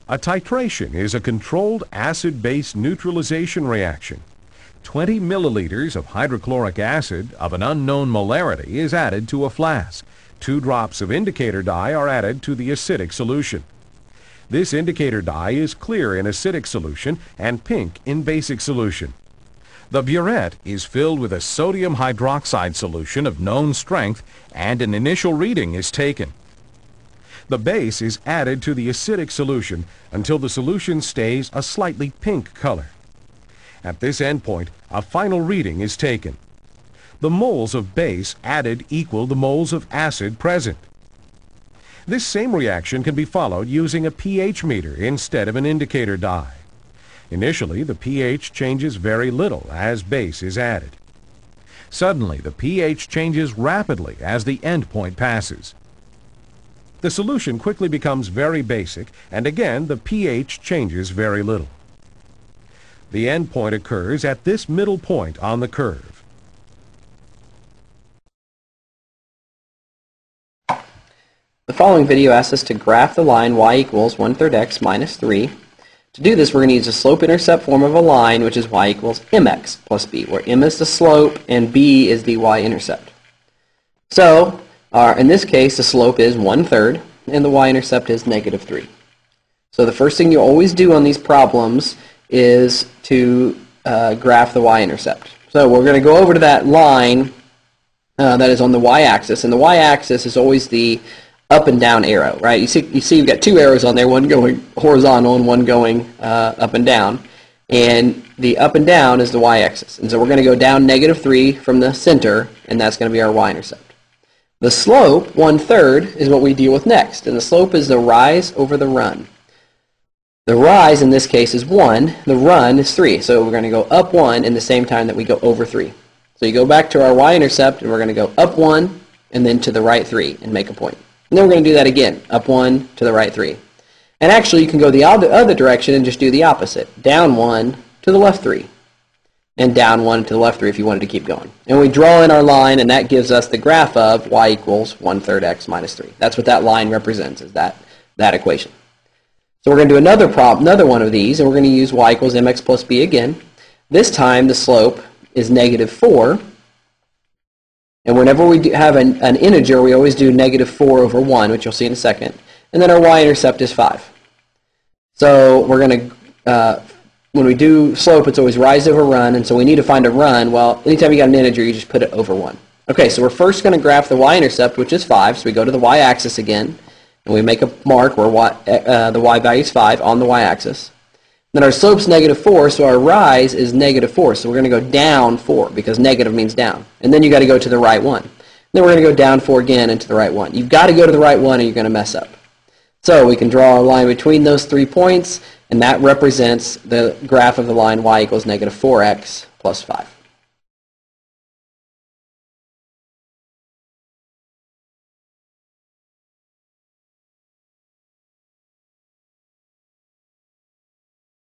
A titration is a controlled acid-base neutralization reaction. 20 milliliters of hydrochloric acid of an unknown molarity is added to a flask. 2 drops of indicator dye are added to the acidic solution. This indicator dye is clear in acidic solution and pink in basic solution. The burette is filled with a sodium hydroxide solution of known strength and an initial reading is taken. The base is added to the acidic solution until the solution stays a slightly pink color. At this endpoint, a final reading is taken. The moles of base added equal the moles of acid present. This same reaction can be followed using a pH meter instead of an indicator dye. Initially, the pH changes very little as base is added. Suddenly, the pH changes rapidly as the endpoint passes. The solution quickly becomes very basic, and again the pH changes very little. The endpoint occurs at this middle point on the curve. The following video asks us to graph the line y equals 1/3 x minus 3. To do this, we're going to use the slope-intercept form of a line, which is y equals mx plus b, where m is the slope and b is the y-intercept. So, in this case, the slope is 1/3 and the y-intercept is -3. So the first thing you always do on these problems is to graph the y-intercept. So we're going to go over to that line that is on the y-axis, and the y-axis is always the up and down arrow, right? You see you've got 2 arrows on there, one going horizontal and one going up and down. And the up and down is the y-axis. And so we're going to go down -3 from the center, and that's going to be our y-intercept. The slope, 1/3, is what we deal with next. And the slope is the rise over the run. The rise in this case is 1. The run is 3. So we're going to go up 1 in the same time that we go over 3. So you go back to our y-intercept, and we're going to go up 1 and then to the right 3 and make a point. And then we're going to do that again, up 1 to the right 3. And actually you can go the other direction and just do the opposite. Down 1 to the left 3. And down 1 to the left 3 if you wanted to keep going. And we draw in our line, and that gives us the graph of y equals 1/3 x minus 3. That's what that line represents, is that equation. So we're going to do another one of these, and we're going to use y equals mx plus b again. This time the slope is -4. And whenever we have an integer, we always do -4 over 1, which you'll see in a second. And then our y-intercept is 5. So we're going to, when we do slope, it's always rise over run, and so we need to find a run. Well, anytime you got an integer, you just put it over 1. Okay, so we're first going to graph the y-intercept, which is 5. So we go to the y-axis again, and we make a mark where the y value is 5 on the y-axis. Then our slope's -4, so our rise is -4. So we're going to go down 4, because negative means down. And then you got to go to the right 1. Then we're going to go down 4 again and to the right 1. You've got to go to the right 1 or you're going to mess up. So we can draw a line between those 3 points, and that represents the graph of the line y equals -4x plus 5.